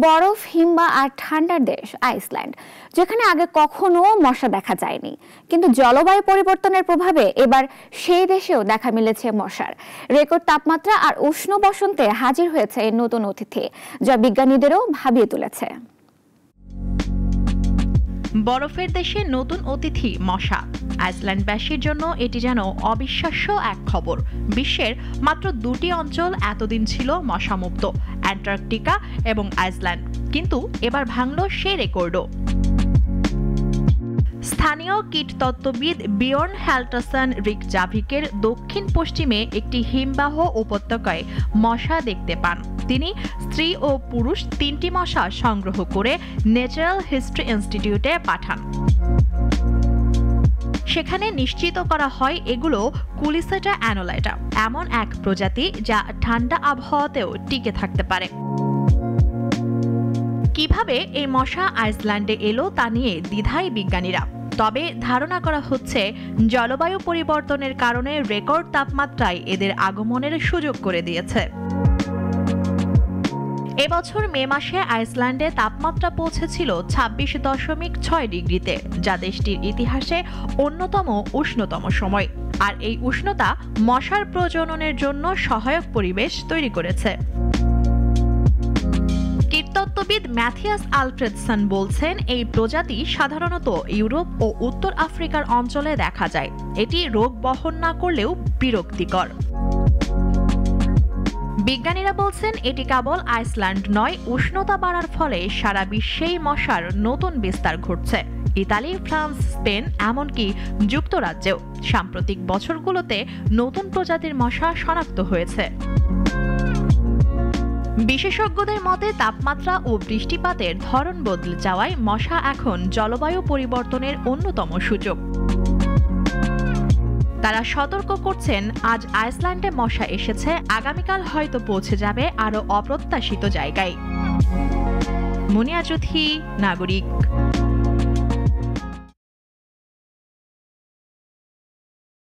বরফ, হিমবাহ আর ঠান্ডার দেশ আইসল্যান্ড, যেখানে আগে কখনো মশা দেখা যায়নি, কিন্তু জলবায়ু পরিবর্তনের প্রভাবে এবার সেই দেশেও দেখা মিলেছে মশার। রেকর্ড তাপমাত্রা আর উষ্ণ বসন্তে হাজির হয়েছে এই নতুন অতিথি, যা বিজ্ঞানীদেরও ভাবিয়ে তুলেছে। বরফের দেশে নতুন অতিথি মশা। আইসল্যান্ডবাসীর জন্য এটি যেন অবিশ্বাস্য এক খবর। বিশ্বের মাত্র দুটি অঞ্চল এতদিন ছিল মশামুক্ত, অ্যান্টার্কটিকা এবং আইসল্যান্ড, কিন্তু এবার ভাঙল সেই রেকর্ডও। স্থানীয় কীটতত্ত্ববিদ বিয়র্ন হ্যালটাসন রিকজাভিকের দক্ষিণ পশ্চিমে একটি হিমবাহ উপত্যকায় মশা দেখতে পান। তিনি স্ত্রী ও পুরুষ 3টি মশা সংগ্রহ করে ন্যাচারাল হিস্ট্রি ইনস্টিটিউটে পাঠান। সেখানে নিশ্চিত করা হয় এগুলো কুলিসেটা অ্যানোলাইটা, এমন এক প্রজাতি যা ঠান্ডা আবহাওয়াতেও টিকে থাকতে পারে। কিভাবে এই মশা আইসল্যান্ডে এলো তা নিয়ে দ্বিধায় বিজ্ঞানীরা। তবে ধারণা করা হচ্ছে জলবায়ু পরিবর্তনের কারণে রেকর্ড তাপমাত্রায় এদের আগমনের সুযোগ করে দিয়েছে। এবছর মে মাসে আইসল্যান্ডে তাপমাত্রা পৌঁছেছিল 26.6 ডিগ্রিতে, যা দেশটির ইতিহাসে অন্যতম উষ্ণতম সময়। আর এই উষ্ণতা মশার প্রজননের জন্য সহায়ক পরিবেশ তৈরি করেছে। কীটতত্ত্ববিদ ম্যাথিয়াস আলফ্রেডসন বলছেন, এই প্রজাতি সাধারণত ইউরোপ ও উত্তর আফ্রিকার অঞ্চলে দেখা যায়। এটি রোগ বহন না করলেও বিরক্তিকর। বিজ্ঞানীরা বলছেন, এটি কেবল আইসল্যান্ড নয়, উষ্ণতা বাড়ার ফলে সারা বিশ্বেই মশার নতুন বিস্তার ঘটছে। ইতালি, ফ্রান্স, স্পেন, এমনকি যুক্তরাজ্যেও সাম্প্রতিক বছরগুলোতে নতুন প্রজাতির মশা শনাক্ত হয়েছে। বিশেষজ্ঞদের মতে, তাপমাত্রা ও বৃষ্টিপাতের ধরন বদলে যাওয়ায় মশা এখন জলবায়ু পরিবর্তনের অন্যতম সুযোগ। তারা সতর্ক করছেন, আজ আইসল্যান্ডে মশা এসেছে, আগামীকাল হয়তো পৌঁছে যাবে আরও অপ্রত্যাশিত জায়গায়। মুনিয়া চৌধুরী, নাগরিক।